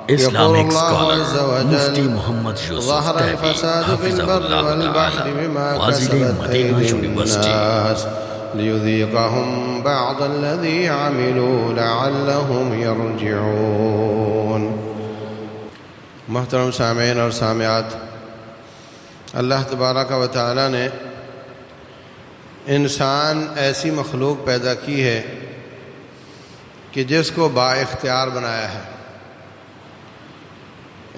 Islamic scholar Mufti Muhammad Yusuf ظهر Tabi الفساد في البر Hafizahullah والبحر Ta'ala بما Fazil كسبت Madina أيدي University الناس ليذيقهم بعض الذي عملوا لعلهم يرجعون. محترم سامعین اور سامعات، اللہ تبارک و تعالی نے انسان ایسی مخلوق پیدا کی ہے کہ جس کو با اختیار بنایا ہے.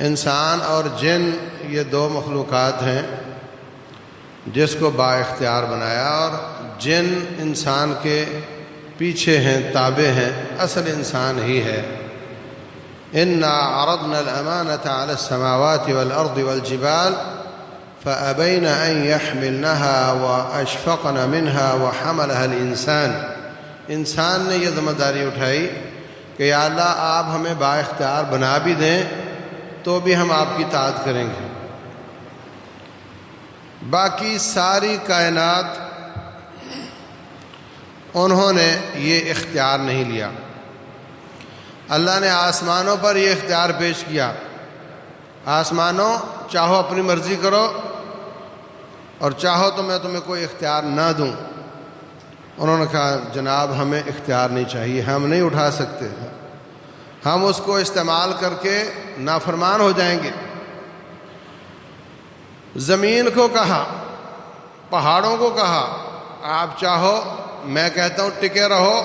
انسان اور جن یہ دو مخلوقات ہیں جس کو با اختیار بنایا، اور جن انسان کے پیچھے ہیں، تابع ہیں، اصل انسان ہی ہے. انا عرضنا الامانة على السماوات والارض والجبال فابين ان يحملنها واشفقن منها وحملها الانسان. انسان نے یہ ذمہ داری اٹھائی کہ یا اللہ آپ ہمیں با اختیار بنا بھی دیں تو بھی ہم آپ کی اطاعت کریں گے. باقی ساری کائنات انہوں نے یہ اختیار نہیں لیا. اللہ نے آسمانوں پر یہ اختیار پیش کیا، آسمانوں چاہو اپنی مرضی کرو اور چاہو تو میں تمہیں کوئی اختیار نہ دوں. انہوں نے کہا جناب ہمیں اختیار نہیں چاہیے، ہم نہیں اٹھا سکتے، ہم اس کو استعمال کر کے نافرمان ہو جائیں گے. زمین کو کہا، پہاڑوں کو کہا آپ چاہو میں کہتا ہوں ٹکے رہو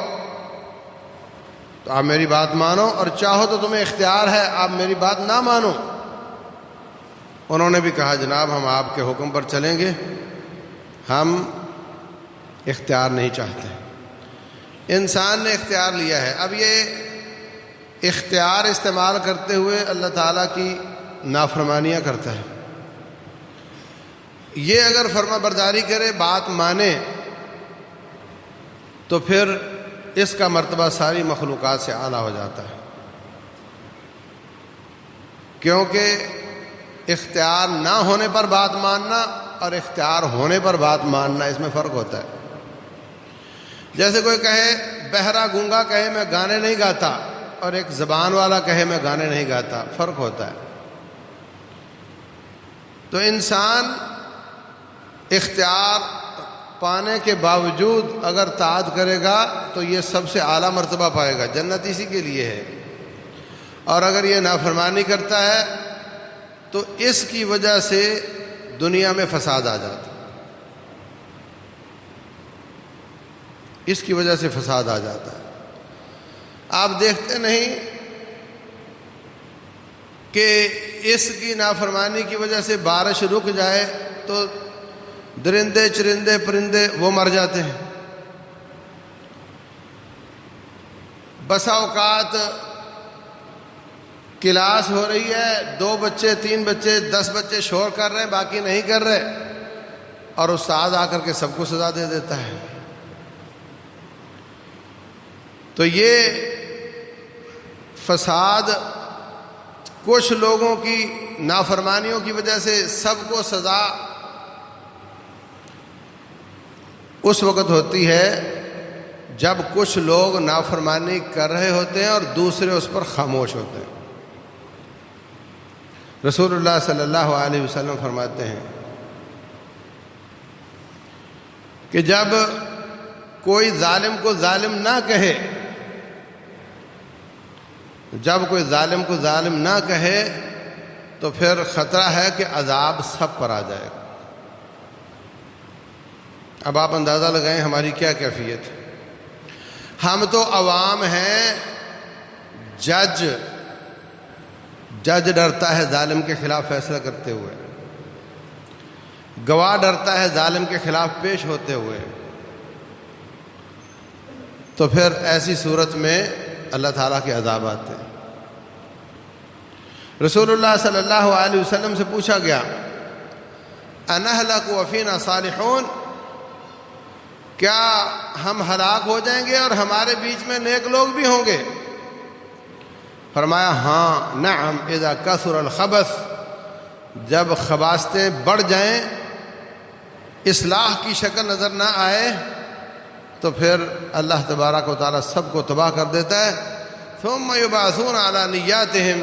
تو آپ میری بات مانو، اور چاہو تو تمہیں اختیار ہے آپ میری بات نہ مانو. انہوں نے بھی کہا جناب ہم آپ کے حکم پر چلیں گے، ہم اختیار نہیں چاہتے. انسان نے اختیار لیا ہے. اب یہ اختیار استعمال کرتے ہوئے اللہ تعالیٰ کی نافرمانیاں کرتا ہے. یہ اگر فرما برداری کرے، بات مانے، تو پھر اس کا مرتبہ ساری مخلوقات سے اعلیٰ ہو جاتا ہے. کیونکہ اختیار نہ ہونے پر بات ماننا اور اختیار ہونے پر بات ماننا، اس میں فرق ہوتا ہے. جیسے کوئی کہے، بہرا گونگا کہے میں گانے نہیں گاتا، اور ایک زبان والا کہے میں گانے نہیں گاتا، فرق ہوتا ہے. تو انسان اختیار پانے کے باوجود اگر طاعت کرے گا تو یہ سب سے اعلیٰ مرتبہ پائے گا، جنت اسی کے لیے ہے. اور اگر یہ نافرمانی کرتا ہے تو اس کی وجہ سے دنیا میں فساد آ جاتا ہے، اس کی وجہ سے فساد آ جاتا ہے. آپ دیکھتے نہیں کہ اس کی نافرمانی کی وجہ سے بارش رک جائے تو درندے چرندے پرندے وہ مر جاتے ہیں. بسا اوقات کلاس ہو رہی ہے، 2 بچے 3 بچے 10 بچے شور کر رہے ہیں، باقی نہیں کر رہے، اور استاد آ کر کے سب کو سزا دے دیتا ہے. تو یہ فساد کچھ لوگوں کی نافرمانیوں کی وجہ سے سب کو سزا اس وقت ہوتی ہے جب کچھ لوگ نافرمانی کر رہے ہوتے ہیں اور دوسرے اس پر خاموش ہوتے ہیں. رسول اللہ صلی اللہ علیہ وسلم فرماتے ہیں کہ جب کوئی ظالم کو ظالم نہ کہے، جب کوئی ظالم کو ظالم نہ کہے تو پھر خطرہ ہے کہ عذاب سب پر آ جائے گا. اب آپ اندازہ لگائیں ہماری کیا کیفیت ہے. ہم تو عوام ہیں، جج ڈرتا ہے ظالم کے خلاف فیصلہ کرتے ہوئے، گواہ ڈرتا ہے ظالم کے خلاف پیش ہوتے ہوئے. تو پھر ایسی صورت میں اللہ تعالیٰ کے عذاب آتے ہیں. رسول اللہ صلی اللہ علیہ وسلم سے پوچھا گیا انہلک وفینا صالحون، کیا ہم ہلاک ہو جائیں گے اور ہمارے بیچ میں نیک لوگ بھی ہوں گے؟ فرمایا ہاں نعم اذا کثر الخبث، جب خباثتیں بڑھ جائیں، اصلاح کی شکل نظر نہ آئے تو پھر اللہ تبارک و تعالیٰ سب کو تباہ کر دیتا ہے. ثم یبعثون علی نیاتہم،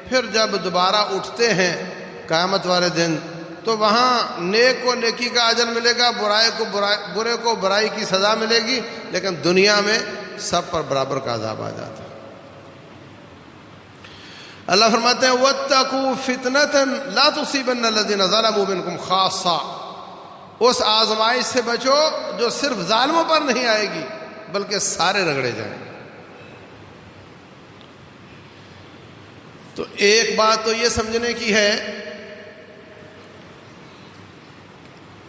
پھر جب دوبارہ اٹھتے ہیں قیامت والے دن تو وہاں نیک کو نیکی کا اجر ملے گا، برے کو برائی کی سزا ملے گی، لیکن دنیا میں سب پر برابر کا عذاب آ جاتا ہے۔ اللہ فرماتے ہیں وَاتَّقُوا فِتْنَةً لَا تُصِيبَنَّ الَّذِينَ ظَلَمُوا مِنْكُمْ خَاصَّةً، اس آزمائش سے بچو جو صرف ظالموں پر نہیں آئے گی بلکہ سارے رگڑے جائیں گے۔ تو ایک بات تو یہ سمجھنے کی ہے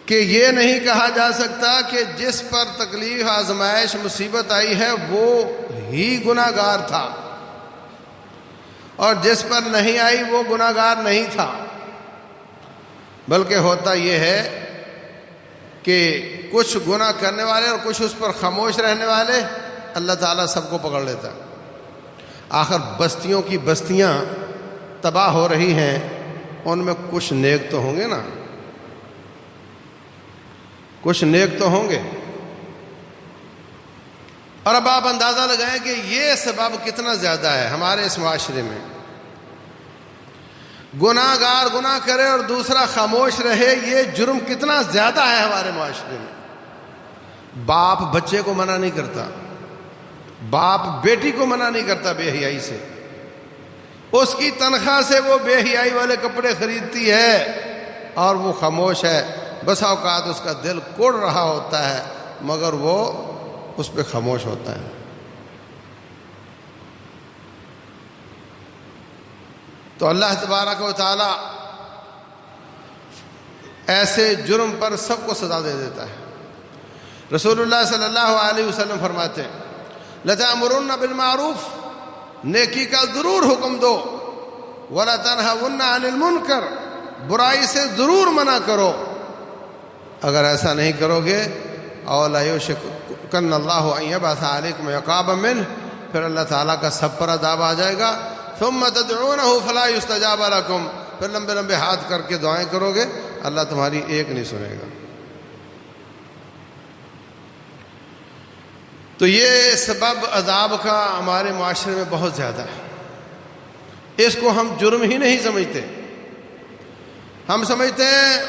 کہ یہ نہیں کہا جا سکتا کہ جس پر تکلیف، آزمائش، مصیبت آئی ہے وہ ہی گناہ گار تھا اور جس پر نہیں آئی وہ گناہ گار نہیں تھا، بلکہ ہوتا یہ ہے کہ کچھ گناہ کرنے والے اور کچھ اس پر خاموش رہنے والے اللہ تعالیٰ سب کو پکڑ لیتا ہے۔ آخر بستیوں کی بستیاں تباہ ہو رہی ہیں، ان میں کچھ نیک تو ہوں گے نا، کچھ نیک تو ہوں گے۔ اور اب آپ اندازہ لگائیں کہ یہ سبب کتنا زیادہ ہے ہمارے اس معاشرے میں۔ گناہ گار گناہ کرے اور دوسرا خاموش رہے، یہ جرم کتنا زیادہ ہے ہمارے معاشرے میں۔ باپ بچے کو منع نہیں کرتا، باپ بیٹی کو منع نہیں کرتا بے حیائی سے، اس کی تنخواہ سے وہ بے حیائی والے کپڑے خریدتی ہے اور وہ خاموش ہے۔ بسا اوقات اس کا دل کوڑ رہا ہوتا ہے مگر وہ اس پہ خاموش ہوتا ہے۔ تو اللہ تبارک و تعالی ایسے جرم پر سب کو سزا دے دیتا ہے۔ رسول اللہ صلی اللہ علیہ وسلم فرماتے ہیں لَتَأْمُرُنَّ بِالْمَعْرُوفِ، نیکی کا ضرور حکم دو، وَلَتَنْهَوُنَّ عَنِ الْمُنْكَرِ، برائی سے ضرور منع کرو۔ اگر ایسا نہیں کرو گے أَوْلَا يُوشِكَنَّ اللَّهُ أَن يَبْعَثَ عَلَيْكُمْ عِقَابًا مِّنْهُ، پھر اللہ تعالیٰ کا سب پر عذاب آ جائے گا۔ ثُمَّ تَدْعُونَهُ فَلَا يُسْتَجَابَ لَكُمْ، پھر لمبے لمبے ہاتھ کر کے دعائیں کرو گے، اللہ تمہاری ایک نہیں سنے گا۔ تو یہ سبب عذاب کا ہمارے معاشرے میں بہت زیادہ ہے، اس کو ہم جرم ہی نہیں سمجھتے، ہم سمجھتے ہیں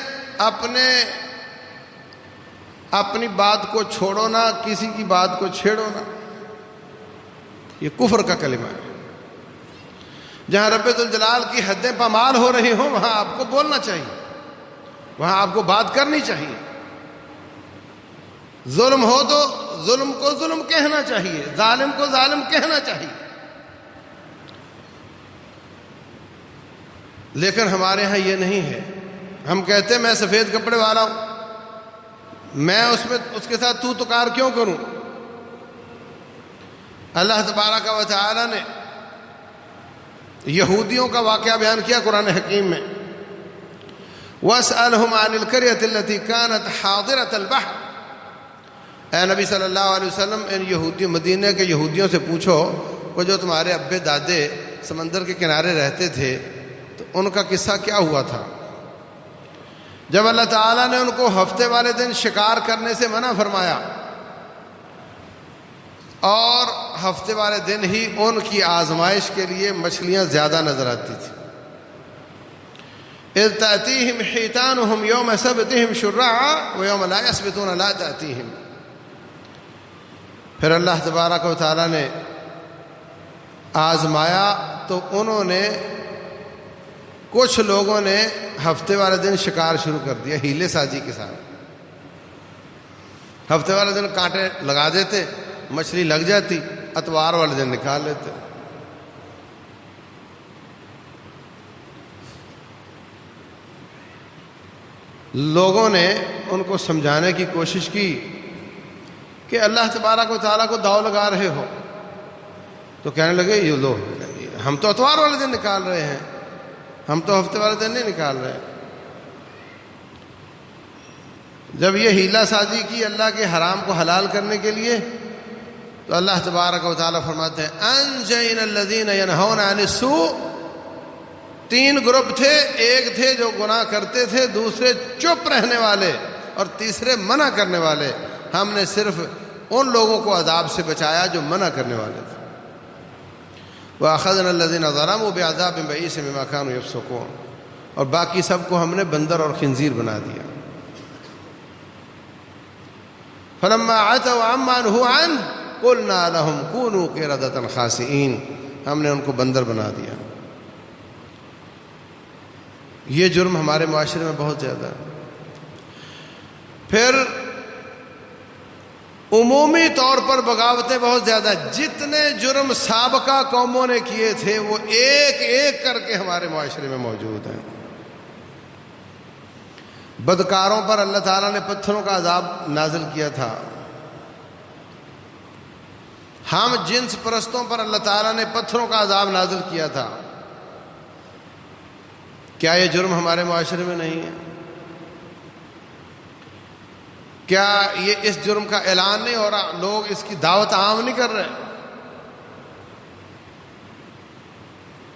اپنی بات کو چھوڑو نہ، کسی کی بات کو چھیڑو نہ۔ یہ کفر کا کلمہ ہے۔ جہاں رب ذوالجلال کی حدیں پامال ہو رہی ہوں وہاں آپ کو بولنا چاہیے، وہاں آپ کو بات کرنی چاہیے۔ ظلم ہو تو ظلم کو ظلم کہنا چاہیے، ظالم کو ظالم کہنا چاہیے۔ لیکن ہمارے ہاں یہ نہیں ہے، ہم کہتے ہیں میں سفید کپڑے والا ہوں، میں اس کے ساتھ تو تکار کیوں کروں؟ اللہ تبارک و تعالی نے یہودیوں کا واقعہ بیان کیا قرآن حکیم میں، وَاسْأَلْهُمْ عَنِ الْقَرْيَةِ الَّتِي كَانَتْ حَاضِرَةَ الْبَحْرِ، اے نبی صلی اللہ علیہ وسلم ان یہودیوں، مدینہ کے یہودیوں سے پوچھو وہ جو تمہارے ابے دادے سمندر کے کنارے رہتے تھے تو ان کا قصہ کیا ہوا تھا؟ جب اللہ تعالیٰ نے ان کو ہفتے والے دن شکار کرنے سے منع فرمایا اور ہفتے والے دن ہی ان کی آزمائش کے لیے مچھلیاں زیادہ نظر آتی تھیں۔ اذ تأتیہم حیتانہم یوم سبتہم شرعا ویوم لا یسبتون لا تأتیہم، پھر اللہ تبارک و تعالیٰ نے آزمایا تو انہوں نے، کچھ لوگوں نے ہفتے والے دن شکار شروع کر دیا ہیلے سازی کے ساتھ۔ ہفتے والے دن کانٹے لگا دیتے، مچھلی لگ جاتی، اتوار والے دن نکال لیتے۔ لوگوں نے ان کو سمجھانے کی کوشش کی کہ اللہ تبارک و تعالیٰ کو داؤ لگا رہے ہو، تو کہنے لگے یہ لو، ہم تو اتوار والے دن نکال رہے ہیں، ہم تو ہفتے والے دن نہیں نکال رہے۔ جب یہ ہیلا سازی کی اللہ کے حرام کو حلال کرنے کے لیے تو اللہ تبارک و تعالیٰ فرماتے ہیں انجینا الذین ینہون عن السوء، تین گروپ تھے، ایک تھے جو گناہ کرتے تھے، دوسرے چپ رہنے والے اور تیسرے منع کرنے والے۔ ہم نے صرف ان لوگوں کو عذاب سے بچایا جو منع کرنے والے تھے۔ وَأَخَذْنَا الَّذِينَ ظَلَمُوا بِعَذَابٍ بَئِيسٍ بِمَا كَانُوا يَفْسُقُونَ، اور باقی سب کو ہم نے بندر اور خنزیر بنا دیا۔ فَلَمَّا عَتَوْا عَمَّا نُهُوا عَنْهُ قُلْنَا لَهُمْ كُونُوا قِرَدَةً خَاسِئِينَ، ہم نے ان کو بندر بنا دیا۔ یہ جرم ہمارے معاشرے میں بہت زیادہ ہے۔ پھر عمومی طور پر بغاوتیں بہت زیادہ، جتنے جرم سابقہ قوموں نے کیے تھے وہ ایک ایک کر کے ہمارے معاشرے میں موجود ہیں۔ بدکاروں پر اللہ تعالیٰ نے پتھروں کا عذاب نازل کیا تھا، ہم جنس پرستوں پر اللہ تعالیٰ نے پتھروں کا عذاب نازل کیا تھا۔ کیا یہ جرم ہمارے معاشرے میں نہیں ہے؟ کیا یہ اس جرم کا اعلان نہیں ہو رہا؟ لوگ اس کی دعوت عام نہیں کر رہے؟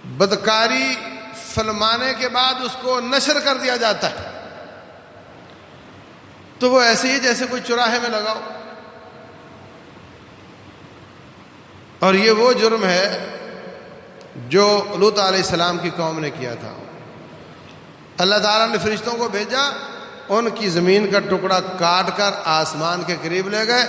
بدکاری فلمانے کے بعد اس کو نشر کر دیا جاتا ہے، تو وہ ایسے ہی جیسے کوئی چوراہے میں لگاؤ۔ اور یہ وہ جرم ہے جو لوط علیہ السلام کی قوم نے کیا تھا۔ اللہ تعالیٰ نے فرشتوں کو بھیجا، ان کی زمین کا ٹکڑا کاٹ کر آسمان کے قریب لے گئے،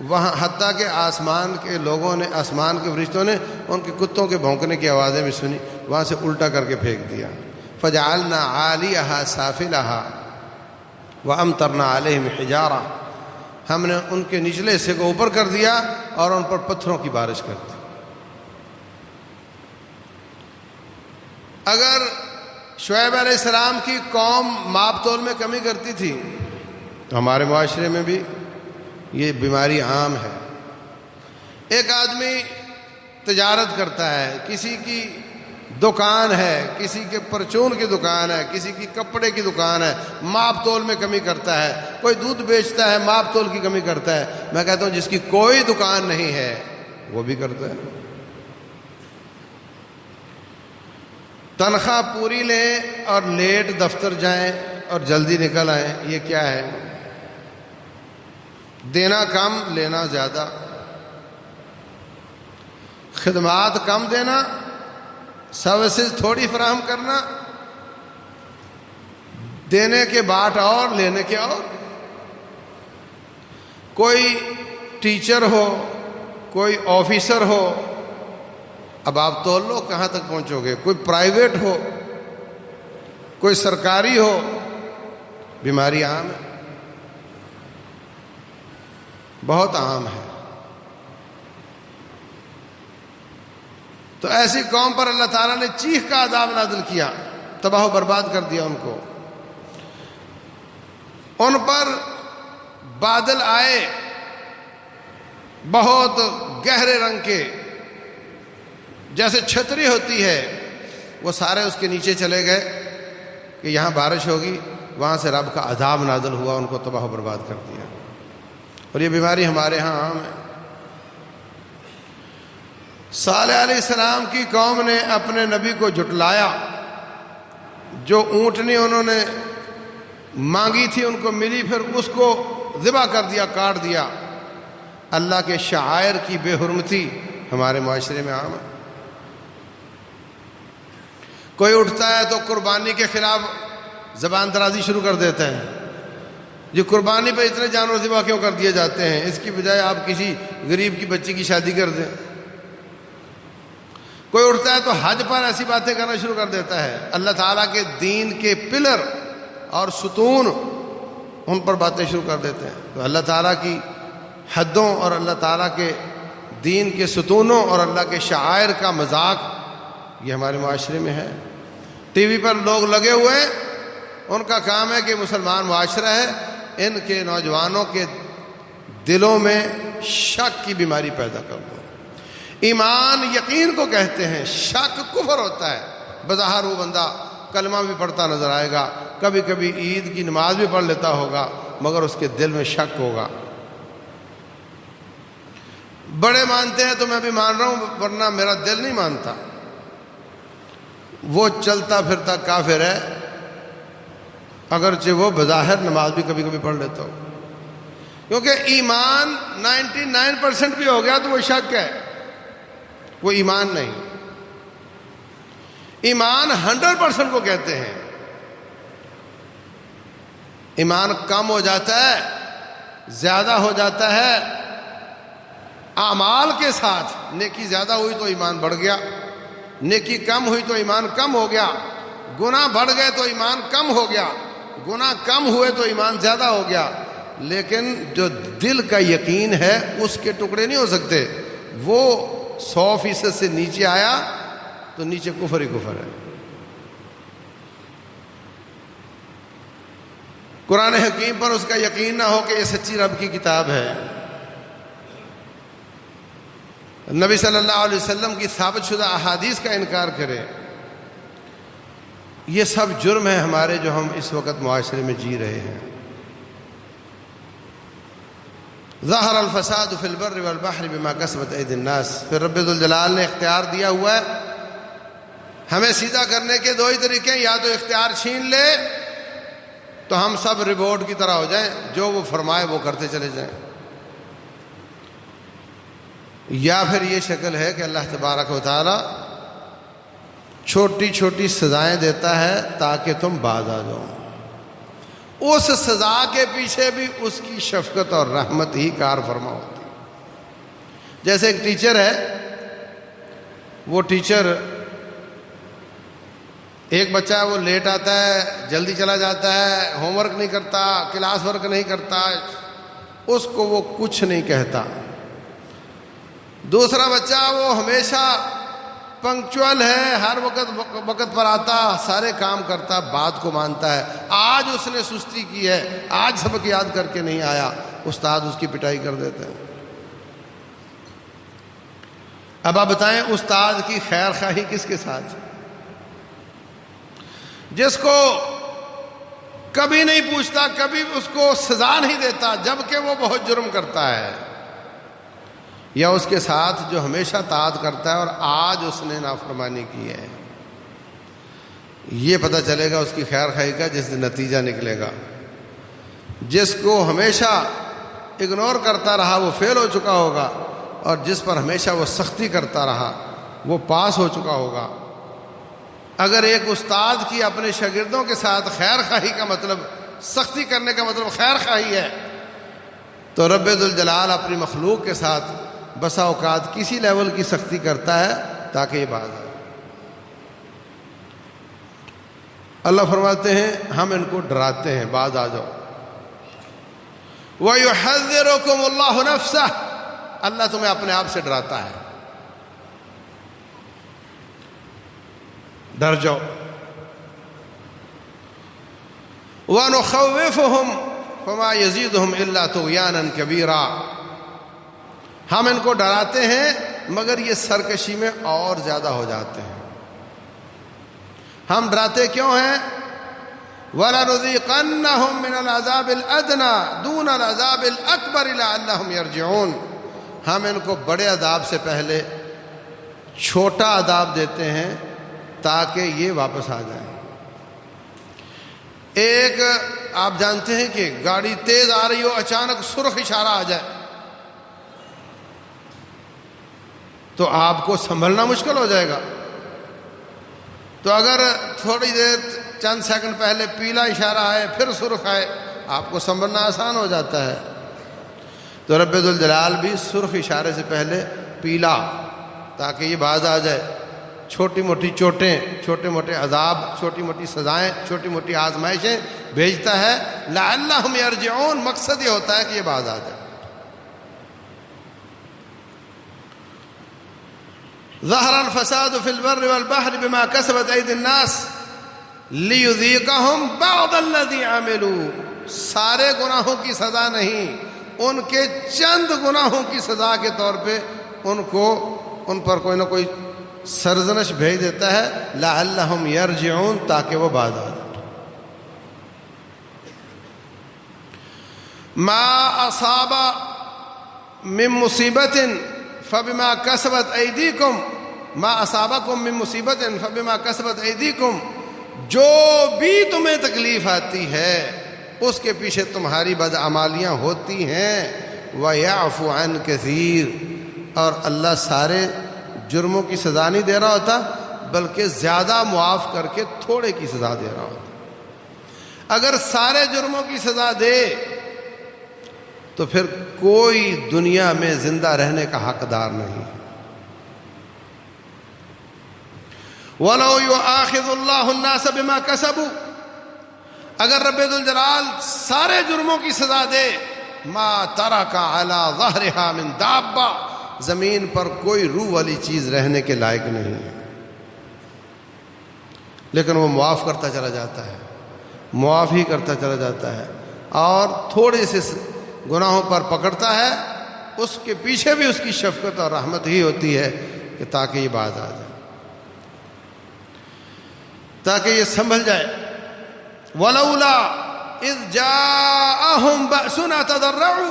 وہاں حتیٰ کہ آسمان کے لوگوں نے، آسمان کے فرشتوں نے ان کے کتوں کے بھونکنے کی آوازیں بھی سنی، وہاں سے الٹا کر کے پھینک دیا۔ فجعلنا عالیہا سافلہا وامطرنا علیہم حجارہ، ہم نے ان کے نچلے حصے کو اوپر کر دیا اور ان پر پتھروں کی بارش کر دی۔ اگر شعیب علیہ السلام کی قوم ماپ تول میں کمی کرتی تھی تو ہمارے معاشرے میں بھی یہ بیماری عام ہے۔ ایک آدمی تجارت کرتا ہے، کسی کی دکان ہے، کسی کے پرچون کی دکان ہے، کسی کی کپڑے کی دکان ہے، ماپ تول میں کمی کرتا ہے، کوئی دودھ بیچتا ہے، ماپ تول کی کمی کرتا ہے۔ میں کہتا ہوں جس کی کوئی دکان نہیں ہے وہ بھی کرتا ہے۔ تنخواہ پوری لیں اور لیٹ دفتر جائیں اور جلدی نکل آئیں، یہ کیا ہے؟ دینا کم لینا زیادہ، خدمات کم دینا، سروسز تھوڑی فراہم کرنا، دینے کے باٹ اور لینے کے اور۔ کوئی ٹیچر ہو، کوئی آفیسر ہو، اب آپ تول لو کہاں تک پہنچو گے، کوئی پرائیویٹ ہو، کوئی سرکاری ہو، بیماری عام ہے، بہت عام ہے۔ تو ایسی قوم پر اللہ تعالیٰ نے چیخ کا عذاب نازل کیا، تباہ و برباد کر دیا ان کو۔ ان پر بادل آئے بہت گہرے رنگ کے، جیسے چھتری ہوتی ہے، وہ سارے اس کے نیچے چلے گئے کہ یہاں بارش ہوگی، وہاں سے رب کا عذاب نازل ہوا، ان کو تباہ و برباد کر دیا۔ اور یہ بیماری ہمارے ہاں عام ہے۔ صالح علیہ السلام کی قوم نے اپنے نبی کو جھٹلایا، جو اونٹنی انہوں نے مانگی تھی ان کو ملی، پھر اس کو ذبح کر دیا، کاٹ دیا۔ اللہ کے شعائر کی بے حرمتی ہمارے معاشرے میں عام ہے۔ کوئی اٹھتا ہے تو قربانی کے خلاف زبان درازی شروع کر دیتا ہے، یہ قربانی پہ اتنے جانور ذبح کیوں کر دیے جاتے ہیں، اس کی بجائے آپ کسی غریب کی بچی کی شادی کر دیں۔ کوئی اٹھتا ہے تو حج پر ایسی باتیں کرنا شروع کر دیتا ہے، اللہ تعالیٰ کے دین کے پلر اور ستون ان پر باتیں شروع کر دیتے ہیں۔ تو اللہ تعالیٰ کی حدوں اور اللہ تعالیٰ کے دین کے ستونوں اور اللہ کے شعائر کا مذاق یہ ہمارے معاشرے میں ہے۔ ٹی وی پر لوگ لگے ہوئے ہیں، ان کا کام ہے کہ مسلمان معاشرہ ہے، ان کے نوجوانوں کے دلوں میں شک کی بیماری پیدا کر دو۔ ایمان یقین کو کہتے ہیں، شک کفر ہوتا ہے۔ بظاہر وہ بندہ کلمہ بھی پڑھتا نظر آئے گا، کبھی کبھی عید کی نماز بھی پڑھ لیتا ہوگا، مگر اس کے دل میں شک ہوگا۔ بڑے مانتے ہیں تو میں بھی مان رہا ہوں، ورنہ میرا دل نہیں مانتا۔ وہ چلتا پھرتا کافر ہے، اگرچہ وہ بظاہر نماز بھی کبھی کبھی پڑھ لیتا ہو، کیونکہ ایمان 99% بھی ہو گیا تو وہ شک ہے۔ وہ ایمان نہیں. ایمان 100% کو کہتے ہیں. ایمان کم ہو جاتا ہے، زیادہ ہو جاتا ہے اعمال کے ساتھ. نیکی زیادہ ہوئی تو ایمان بڑھ گیا، نیکی کم ہوئی تو ایمان کم ہو گیا، گناہ بڑھ گئے تو ایمان کم ہو گیا، گناہ کم ہوئے تو ایمان زیادہ ہو گیا. لیکن جو دل کا یقین ہے اس کے ٹکڑے نہیں ہو سکتے. وہ 100% سے نیچے آیا تو نیچے کفر ہی کفر ہے. قرآن حکیم پر اس کا یقین نہ ہو کہ یہ سچی رب کی کتاب ہے، نبی صلی اللہ علیہ وسلم کی ثابت شدہ احادیث کا انکار کرے، یہ سب جرم ہے ہمارے جو ہم اس وقت معاشرے میں جی رہے ہیں. ظہر الفساد فی البر والبحر بما کسبت ایدی الناس. پھر رب ذوالجلال نے اختیار دیا ہوا ہے ہمیں سیدھا کرنے کے 2 ہی طریقے ہیں. یا تو اختیار چھین لے تو ہم سب روبوٹ کی طرح ہو جائیں، جو وہ فرمائے وہ کرتے چلے جائیں، یا پھر یہ شکل ہے کہ اللہ تبارک و تعالی چھوٹی چھوٹی سزائیں دیتا ہے تاکہ تم باز آ جاؤ. اس سزا کے پیچھے بھی اس کی شفقت اور رحمت ہی کار فرما ہوتی. جیسے ایک ٹیچر ہے، وہ ٹیچر ایک بچہ ہے وہ لیٹ آتا ہے، جلدی چلا جاتا ہے، ہوم ورک نہیں کرتا، کلاس ورک نہیں کرتا، اس کو وہ کچھ نہیں کہتا. دوسرا بچہ وہ ہمیشہ پنکچوئل ہے، ہر وقت پر آتا، سارے کام کرتا، بات کو مانتا ہے. آج اس نے سستی کی ہے، آج سبق یاد کر کے نہیں آیا، استاد اس کی پٹائی کر دیتے ہیں. اب آپ بتائیں استاد کی خیر خواہی کس کے ساتھ؟ جس کو کبھی نہیں پوچھتا، کبھی اس کو سزا نہیں دیتا جبکہ وہ بہت جرم کرتا ہے، یا اس کے ساتھ جو ہمیشہ طاعت کرتا ہے اور آج اس نے نافرمانی کی ہے. یہ پتہ چلے گا اس کی خیر خواہی کا جس دن نتیجہ نکلے گا. جس کو ہمیشہ اگنور کرتا رہا وہ فیل ہو چکا ہوگا، اور جس پر ہمیشہ وہ سختی کرتا رہا وہ پاس ہو چکا ہوگا. اگر ایک استاد کی اپنے شاگردوں کے ساتھ خیر خواہی کا مطلب، سختی کرنے کا مطلب خیر خواہی ہے، تو رب ذوالجلال اپنی مخلوق کے ساتھ بسا اوقات کسی لیول کی سختی کرتا ہے تاکہ یہ باز آئے. اللہ فرماتے ہیں ہم ان کو ڈراتے ہیں، باز آ جاؤ. وَيُحَذِّرُكُمُ اللَّهُ نَفْسَهُ. اللہ تمہیں اپنے آپ سے ڈراتا ہے، ڈر جاؤ. وَنُخَوِّفُهُمْ فَمَا يَزِيدُهُمْ إِلَّا طُغْيَانًا كَبِيرًا. ہم ان کو ڈراتے ہیں مگر یہ سرکشی میں اور زیادہ ہو جاتے ہیں. ہم ڈراتے کیوں ہیں؟ وَلَنُذِيقَنَّهُم مِّنَ الْعَذَابِ الْأَدْنَىٰ دُونَ الْعَذَابِ الْأَكْبَرِ لَعَلَّهُمْ يَرْجِعُونَ. ہم ان کو بڑے عذاب سے پہلے چھوٹا عذاب دیتے ہیں تاکہ یہ واپس آ جائیں. ایک آپ جانتے ہیں کہ گاڑی تیز آ رہی ہو، اچانک سرخ اشارہ آ جائے تو آپ کو سنبھلنا مشکل ہو جائے گا. تو اگر تھوڑی دیر چند سیکنڈ پہلے پیلا اشارہ آئے پھر سرخ آئے، آپ کو سنبھلنا آسان ہو جاتا ہے. تو رب ذوالجلال بھی سرخ اشارے سے پہلے پیلا تاکہ یہ باز آ جائے. چھوٹی موٹی چوٹیں، چھوٹے موٹے عذاب، چھوٹی موٹی سزائیں، چھوٹی موٹی آزمائشیں بھیجتا ہے. لعلہم یرجعون، مقصد یہ ہوتا ہے کہ یہ باز آ جائے. ظہر الفساد فی البر والبحر بما کسبت ایدی الناس لیذیقہم بعض الذی عملوا. سارے گناہوں کی سزا نہیں، ان کے چند گناہوں کی سزا کے طور پہ ان پر کوئی نہ کوئی سرزنش بھیج دیتا ہے. لعلہم یرجعون، تاکہ وہ باز آ جائیں. ما اصاب من مصیبت فبما کسبت ایدیکم، ما اصابکم من مصیبت فبما کسبت ایدیکم. جو بھی تمہیں تکلیف آتی ہے اس کے پیچھے تمہاری بدعمالیاں ہوتی ہیں. وَيَعْفُ عَنْ كَثِيرٍ، اور اللہ سارے جرموں کی سزا نہیں دے رہا ہوتا، بلکہ زیادہ معاف کر کے تھوڑے کی سزا دے رہا ہوتا۔ اگر سارے جرموں کی سزا دے تو پھر کوئی دنیا میں زندہ رہنے کا حقدار نہیں۔ وَلَوْ يُؤَاخِذُ اللَّهُ النَّاسَ بِمَا كَسَبُوا، اگر رب ذوالجلال سارے جرموں کی سزا دے، ما ترک علی ظہرہا من دابہ، زمین پر کوئی روح والی چیز رہنے کے لائق نہیں ہے، لیکن وہ معاف کرتا چلا جاتا ہے، معاف ہی کرتا چلا جاتا ہے، اور تھوڑے سے گناہوں پر پکڑتا ہے، اس کے پیچھے بھی اس کی شفقت اور رحمت ہی ہوتی ہے کہ تاکہ یہ باز آ جائے، تاکہ یہ سنبھل جائے۔ وَلَوْلَا إِذْ جَاءَهُمْ بَأْسُنَا تَضَرَّعُوا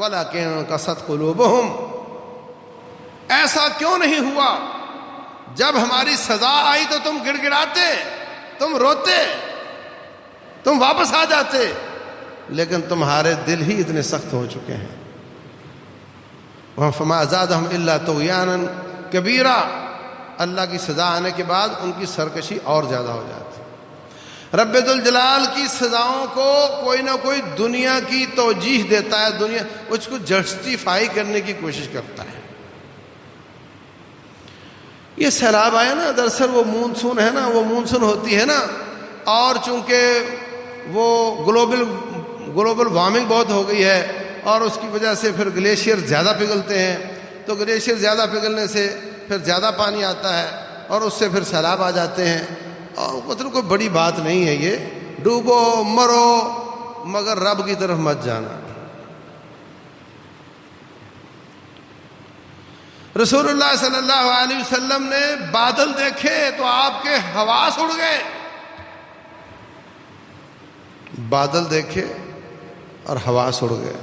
وَلَكِنْ قَسَتْ قُلُوبُهُمْ، ایسا کیوں نہیں ہوا جب ہماری سزا آئی تو تم گڑ گڑاتے، تم روتے، تم واپس آ جاتے، لیکن تمہارے دل ہی اتنے سخت ہو چکے ہیں۔ فَمَا زَادَهُمْ إِلَّا طُغْيَانًا كَبِيرًا، اللہ کی سزا آنے کے بعد ان کی سرکشی اور زیادہ ہو جاتی۔ رب ذوالجلال کی سزاؤں کو کوئی نہ کوئی دنیا کی توجیہ دیتا ہے، دنیا اس کو جسٹیفائی کرنے کی کوشش کرتا ہے۔ یہ سیلاب آیا نا، دراصل وہ مونسون ہے نا، وہ مونسون ہوتی ہے نا، اور چونکہ وہ گلوبل وارمنگ بہت ہو گئی ہے، اور اس کی وجہ سے پھر گلیشیئر زیادہ پگھلتے ہیں، تو گلیشیئر زیادہ پگھلنے سے پھر زیادہ پانی آتا ہے، اور اس سے پھر سیلاب آ جاتے ہیں۔ اور مطلب کوئی بڑی بات نہیں ہے، یہ ڈوبو مرو مگر رب کی طرف مت جانا۔ رسول اللہ صلی اللہ علیہ وسلم نے بادل دیکھے تو آپ کے حواس اڑ گئے، بادل دیکھے اور حواس اڑ گئے۔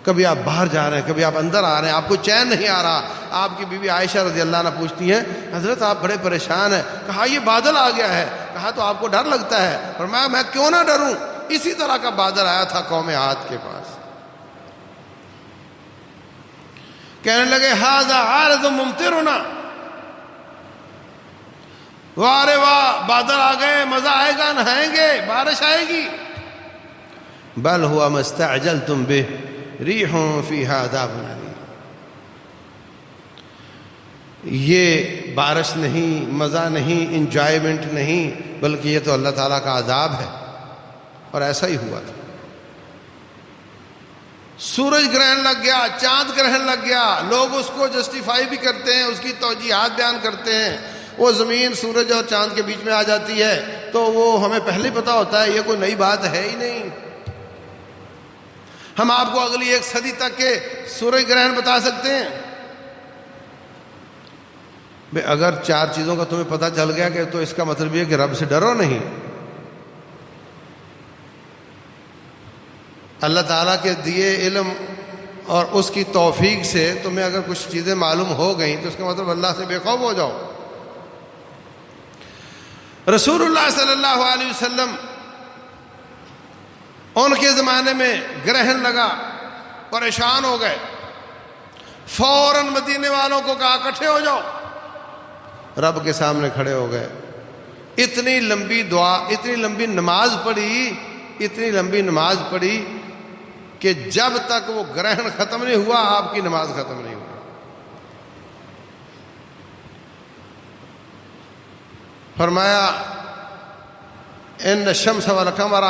کبھی آپ باہر جا رہے ہیں، کبھی آپ اندر آ رہے ہیں، آپ کو چین نہیں آ رہا۔ آپ کی بیوی عائشہ رضی اللہ عنہ پوچھتی ہیں، حضرت آپ بڑے پریشان ہیں۔ کہا یہ بادل آ گیا ہے۔ کہا تو آپ کو ڈر لگتا ہے؟ فرمایا میں کیوں نہ ڈروں، اسی طرح کا بادل آیا تھا قوم عاد کے پاس۔ کہنے لگے ھذا عارض ممطرنا، واہ رے واہ بادل آ گئے، مزہ آئے گا، نہائیں گے، بارش آئے گی۔ بل ہوا ما استعجلتم بہ ریح فیہا عذاب علیم، یہ بارش نہیں، مزہ نہیں، انجوائمنٹ نہیں، بلکہ یہ تو اللہ تعالیٰ کا عذاب ہے۔ اور ایسا ہی ہوا تھا۔ سورج گرہن لگ گیا، چاند گرہن لگ گیا، لوگ اس کو جسٹیفائی بھی کرتے ہیں، اس کی توجیحات بیان کرتے ہیں۔ وہ زمین سورج اور چاند کے بیچ میں آ جاتی ہے تو وہ ہمیں پہلے ہی پتہ ہوتا ہے، یہ کوئی نئی بات ہے ہی نہیں۔ ہم آپ کو اگلی 1 صدی تک کے سورج گرہن بتا سکتے ہیں۔ اگر 4 چیزوں کا تمہیں پتہ چل گیا کہ تو اس کا مطلب یہ کہ رب سے ڈرو نہیں۔ اللہ تعالیٰ کے دیے علم اور اس کی توفیق سے تمہیں اگر کچھ چیزیں معلوم ہو گئیں تو اس کا مطلب اللہ سے بے خوف ہو جاؤ۔ رسول اللہ صلی اللہ علیہ وسلم ان کے زمانے میں گرہن لگا، پریشان ہو گئے، فوراً مدینے والوں کو کہا اکٹھے ہو جاؤ، رب کے سامنے کھڑے ہو گئے۔ اتنی لمبی دعا، اتنی لمبی نماز پڑھی کہ جب تک وہ گرہن ختم نہیں ہوا آپ کی نماز ختم نہیں ہوئی۔ فرمایا ان الشمس والقمر،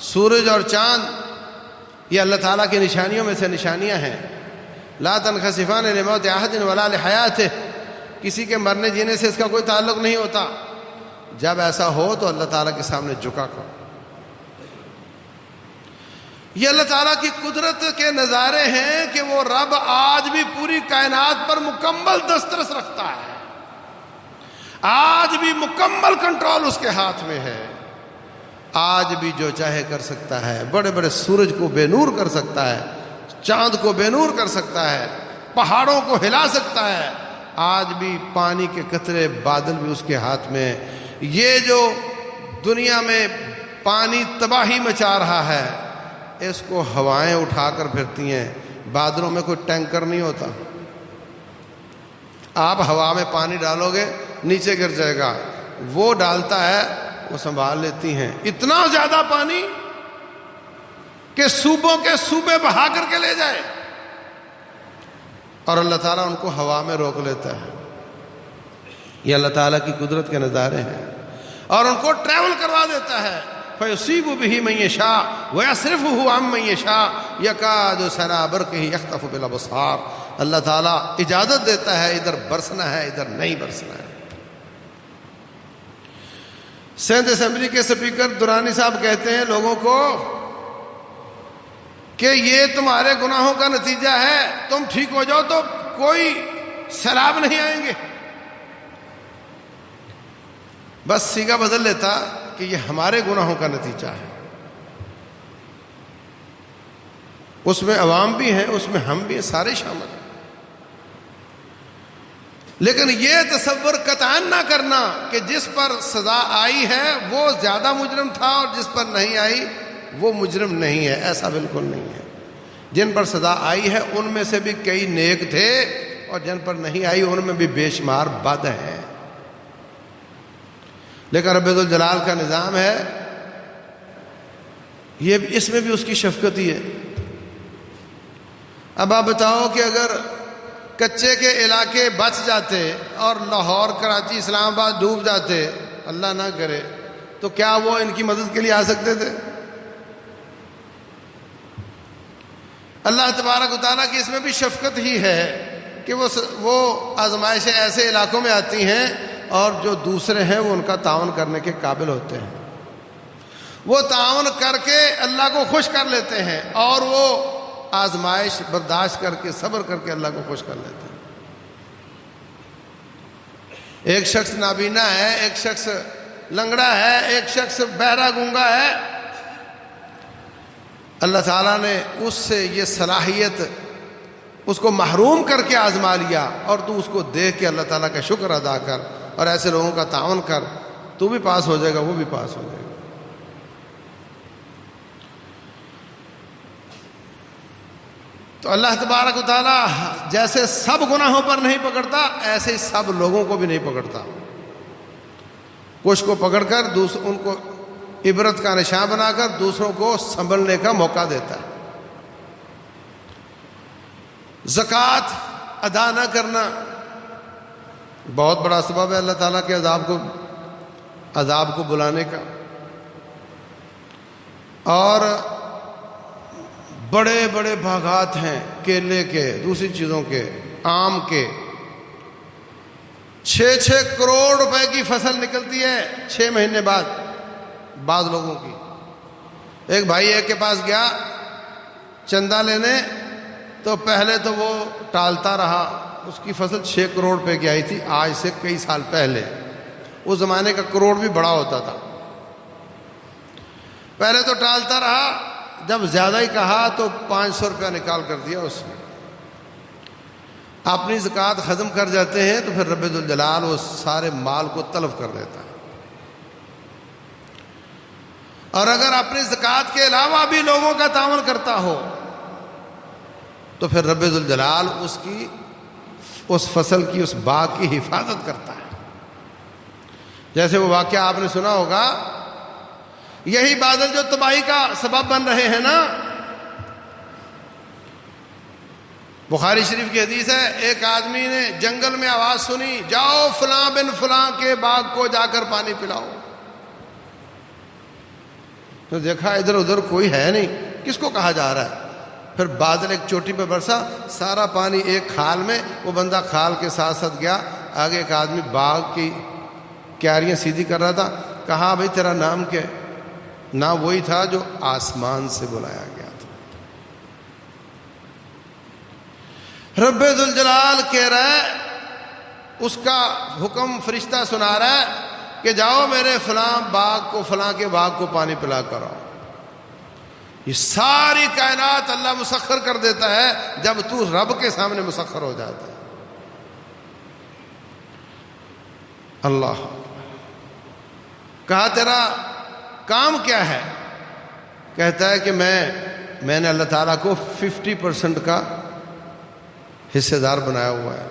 سورج اور چاند یہ اللہ تعالیٰ کی نشانیوں میں سے نشانیاں ہیں۔ لا تنخسفان لموت احد ولا لحیاتہ، کسی کے مرنے جینے سے اس کا کوئی تعلق نہیں ہوتا۔ جب ایسا ہو تو اللہ تعالیٰ کے سامنے جھکا کرو۔ یہ اللہ تعالیٰ کی قدرت کے نظارے ہیں کہ وہ رب آج بھی پوری کائنات پر مکمل دسترس رکھتا ہے، آج بھی مکمل کنٹرول اس کے ہاتھ میں ہے، آج بھی جو چاہے کر سکتا ہے۔ بڑے بڑے سورج کو بے نور کر سکتا ہے، چاند کو بے نور کر سکتا ہے، پہاڑوں کو ہلا سکتا ہے، آج بھی پانی کے قطرے بادل بھی اس کے ہاتھ میں۔ یہ جو دنیا میں پانی تباہی مچا رہا ہے اس کو ہوائیں اٹھا کر پھرتی ہیں، بادلوں میں کوئی ٹینکر نہیں ہوتا، آپ ہوا میں پانی ڈالو گے نیچے گر جائے گا، وہ ڈالتا ہے وہ سنبھال لیتی ہیں اتنا زیادہ پانی کہ صوبوں کے صوبے بہا کر کے لے جائے، اور اللہ تعالیٰ ان کو ہوا میں روک لیتا ہے۔ یہ اللہ تعالیٰ کی قدرت کے نظارے ہیں، اور ان کو ٹریول کروا دیتا ہے۔ فَيُصِيبُ بِهِ مَن يَشَاءُ وَيَصْرِفُهُ عَن مَن يَشَاءُ يَكَادُ سَنَا بَرْقِهِ يَخْطَفُ بِالْأَبْصَارِ۔ اللہ تعالیٰ اجازت دیتا ہے ادھر برسنا ہے ادھر نہیں برسنا ہے۔ سندھ اسمبلی کے سپیکر درانی صاحب کہتے ہیں لوگوں کو کہ یہ تمہارے گناہوں کا نتیجہ ہے، تم ٹھیک ہو جاؤ تو کوئی سیلاب نہیں آئیں گے۔ بس سیگا بدل لیتا کہ یہ ہمارے گناہوں کا نتیجہ ہے، اس میں عوام بھی ہیں، اس میں ہم بھی ہیں، سارے شامل ہیں۔ لیکن یہ تصور قطعاً نہ کرنا کہ جس پر سزا آئی ہے وہ زیادہ مجرم تھا اور جس پر نہیں آئی وہ مجرم نہیں ہے، ایسا بالکل نہیں ہے۔ جن پر سزا آئی ہے ان میں سے بھی کئی نیک تھے، اور جن پر نہیں آئی ان میں بھی بے شمار بد ہیں۔ لیکن رب ذوالجلال کا نظام ہے، یہ اس میں بھی اس کی شفقت ہی ہے۔ اب آپ بتاؤ کہ اگر کچے کے علاقے بچ جاتے اور لاہور، کراچی، اسلام آباد ڈوب جاتے، اللہ نہ کرے، تو کیا وہ ان کی مدد کے لیے آ سکتے تھے؟ اللہ تبارک و تعالیٰ کی اس میں بھی شفقت ہی ہے کہ وہ آزمائشیں ایسے علاقوں میں آتی ہیں اور جو دوسرے ہیں وہ ان کا تعاون کرنے کے قابل ہوتے ہیں، وہ تعاون کر کے اللہ کو خوش کر لیتے ہیں، اور وہ آزمائش برداشت کر کے صبر کر کے اللہ کو خوش کر لیتے ہیں۔ ایک شخص نابینا ہے، ایک شخص لنگڑا ہے، ایک شخص بہرا گونگا ہے، اللہ تعالیٰ نے اس سے یہ صلاحیت اس کو محروم کر کے آزما لیا، اور تو اس کو دیکھ کے اللہ تعالیٰ کا شکر ادا کر اور ایسے لوگوں کا تعاون کر، تو بھی پاس ہو جائے گا، وہ بھی پاس ہو جائے گا۔ تو اللہ تبارک و تعالیٰ جیسے سب گناہوں پر نہیں پکڑتا، ایسے ہی سب لوگوں کو بھی نہیں پکڑتا، کچھ کو پکڑ کر ان کو عبرت کا نشان بنا کر دوسروں کو سنبھلنے کا موقع دیتا ہے۔ زکوٰۃ ادا نہ کرنا بہت بڑا سبب ہے اللہ تعالیٰ کے عذاب کو بلانے کا، اور بڑے بڑے باغات ہیں کیلے کے، دوسری چیزوں کے، آم کے، 6 کروڑ روپے کی فصل نکلتی ہے 6 مہینے بعد بعض لوگوں کی۔ ایک بھائی ایک کے پاس گیا چندہ لینے، تو پہلے تو وہ ٹالتا رہا، اس کی فصل 6 کروڑ روپے کی آئی تھی، آج سے کئی سال پہلے۔ اس زمانے کا کروڑ بھی بڑا ہوتا تھا۔ پہلے تو ٹالتا رہا، جب زیادہ ہی کہا تو 500 روپیہ نکال کر دیا اس نے۔ اپنی زکوٰۃ ختم کر جاتے ہیں تو پھر رب ذوالجلال وہ سارے مال کو تلف کر دیتا ہے۔ اور اگر اپنی زکوٰۃ کے علاوہ بھی لوگوں کا تعاون کرتا ہو تو پھر رب ذوالجلال اس فصل کی، اس باغ کی حفاظت کرتا ہے۔ جیسے وہ واقعہ آپ نے سنا ہوگا، یہی بادل جو تباہی کا سبب بن رہے ہیں نا، بخاری شریف کی حدیث ہے، ایک آدمی نے جنگل میں آواز سنی، جاؤ فلاں بن فلاں کے باغ کو جا کر پانی پلاؤ۔ تو دیکھا ادھر ادھر کوئی ہے نہیں، کس کو کہا جا رہا ہے؟ پھر بادل ایک چوٹی پہ برسا، سارا پانی ایک کھال میں، وہ بندہ کھال کے ساتھ ساتھ گیا، آگے ایک آدمی باغ کی کیاریاں سیدھی کر رہا تھا، کہا بھائی تیرا نام کیا ہے؟ نام وہی تھا جو آسمان سے بلایا گیا تھا۔ رب ذوالجلال کہہ رہا ہے، اس کا حکم فرشتہ سنا رہا ہے کہ جاؤ میرے فلاں باغ کو، فلاں کے باغ کو پانی پلا کر آؤ۔ یہ ساری کائنات اللہ مسخر کر دیتا ہے جب تو رب کے سامنے مسخر ہو جاتا ہے۔ اللہ کہا تیرا کام کیا ہے؟ کہتا ہے کہ میں نے اللہ تعالیٰ کو 50% کا حصے دار بنایا ہوا ہے،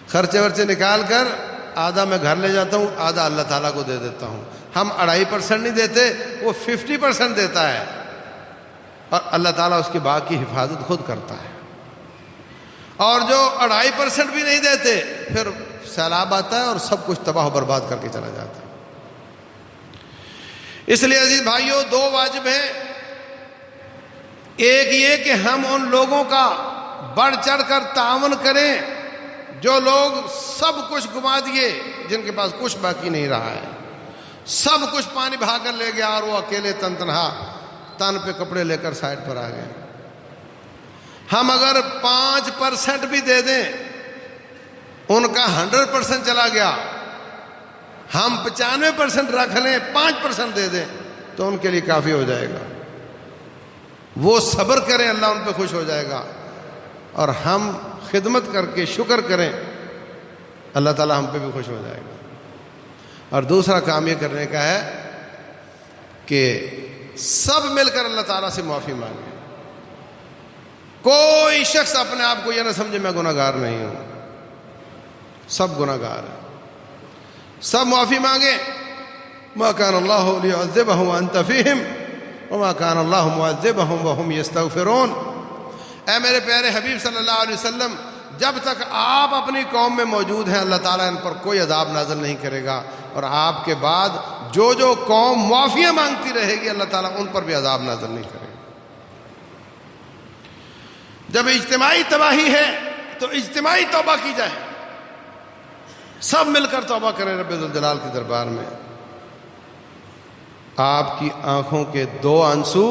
خرچے ورچے نکال کر آدھا میں گھر لے جاتا ہوں، آدھا اللہ تعالیٰ کو دے دیتا ہوں. ہم 2.5% نہیں دیتے، وہ 50% دیتا ہے، اور اللہ تعالیٰ اس کے باغ کی حفاظت خود کرتا ہے. اور جو 2.5% بھی نہیں دیتے، پھر سیلاب آتا ہے اور سب کچھ تباہ و برباد کر کے چلا جاتا ہے. اس لیے عزیز بھائیوں، 2 واجب ہیں. ایک یہ کہ ہم ان لوگوں کا بڑھ چڑھ کر تعاون کریں جو لوگ سب کچھ گما دیے، جن کے پاس کچھ باقی نہیں رہا ہے، سب کچھ پانی بہا کر لے گیا اور وہ اکیلے تنہا تن پہ کپڑے لے کر سائڈ پر آ گئے. ہم اگر 5% بھی دے دیں، ان کا 100% چلا گیا، ہم 95% رکھ لیں، 5% دے دیں تو ان کے لیے کافی ہو جائے گا. وہ صبر کریں، اللہ ان پہ خوش ہو جائے گا، اور ہم خدمت کر کے شکر کریں، اللہ تعالیٰ ہم پہ بھی خوش ہو جائے گا. اور دوسرا کام یہ کرنے کا ہے کہ سب مل کر اللہ تعالیٰ سے معافی مانگیں. کوئی شخص اپنے آپ کو یہ نہ سمجھے میں گناہ گار نہیں ہوں، سب گناہ گار ہیں. سب معافی مانگیں. ما کان اللہ لیعذبہم وانت فیہم وما کان اللہ معذبہم وہم یستغفرون. اے میرے پیارے حبیب صلی اللہ علیہ وسلم، جب تک آپ اپنی قوم میں موجود ہیں اللہ تعالیٰ ان پر کوئی عذاب نازل نہیں کرے گا، اور آپ کے بعد جو جو قوم معافیاں مانگتی رہے گی اللہ تعالیٰ ان پر بھی عذاب نازل نہیں کرے گا. جب اجتماعی تباہی ہے تو اجتماعی توبہ کی جائے، سب مل کر توبہ کریں رب ذوالجلال کے دربار میں. آپ کی آنکھوں کے 2 آنسو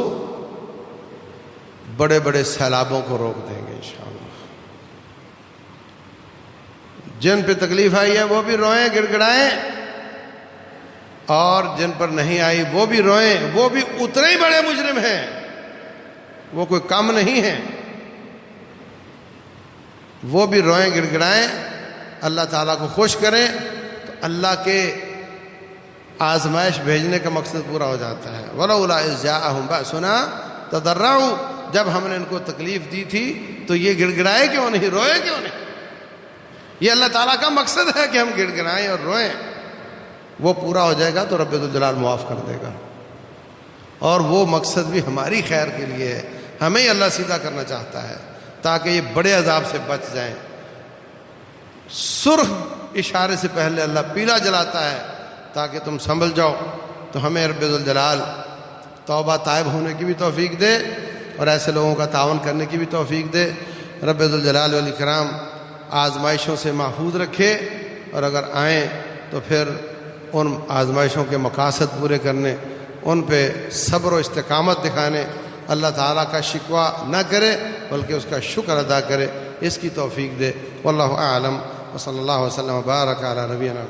بڑے بڑے سیلابوں کو روک دیں گے انشاءاللہ. جن پہ تکلیف آئی ہے وہ بھی روئیں، گڑ گڑائیں، اور جن پر نہیں آئی وہ بھی روئیں. وہ بھی اتنے ہی بڑے مجرم ہیں، وہ کوئی کم نہیں ہیں. وہ بھی روئیں، گڑ گڑائیں، اللہ تعالیٰ کو خوش کریں، تو اللہ کے آزمائش بھیجنے کا مقصد پورا ہو جاتا ہے. وَلَوْلَا إِذْ جَاءَهُمْ بَأْسُنَا تَضَرَّعُوا. جب ہم نے ان کو تکلیف دی تھی تو یہ گڑ گڑائے کیوں نہیں، روئے کیوں نہیں؟ یہ اللہ تعالیٰ کا مقصد ہے کہ ہم گڑ گڑائیں اور روئیں. وہ پورا ہو جائے گا تو رب ذوالجلال معاف کر دے گا، اور وہ مقصد بھی ہماری خیر کے لیے ہے. ہمیں ہی اللہ سیدھا کرنا چاہتا ہے تاکہ یہ بڑے عذاب سے بچ جائیں. سرخ اشارے سے پہلے اللہ پیلا جلاتا ہے تاکہ تم سنبھل جاؤ. تو ہمیں رب ذوالجلال توبہ طائب ہونے کی بھی توفیق دے، اور ایسے لوگوں کا تعاون کرنے کی بھی توفیق دے. رب ذوالجلال والاکرام آزمائشوں سے محفوظ رکھے، اور اگر آئیں تو پھر ان آزمائشوں کے مقاصد پورے کرنے، ان پہ صبر و استقامت دکھانے، اللہ تعالیٰ کا شکوہ نہ کرے بلکہ اس کا شکر ادا کرے، اس کی توفیق دے. واللہ اعلم، وصلی اللہ وسلم وبارک علی نبینا.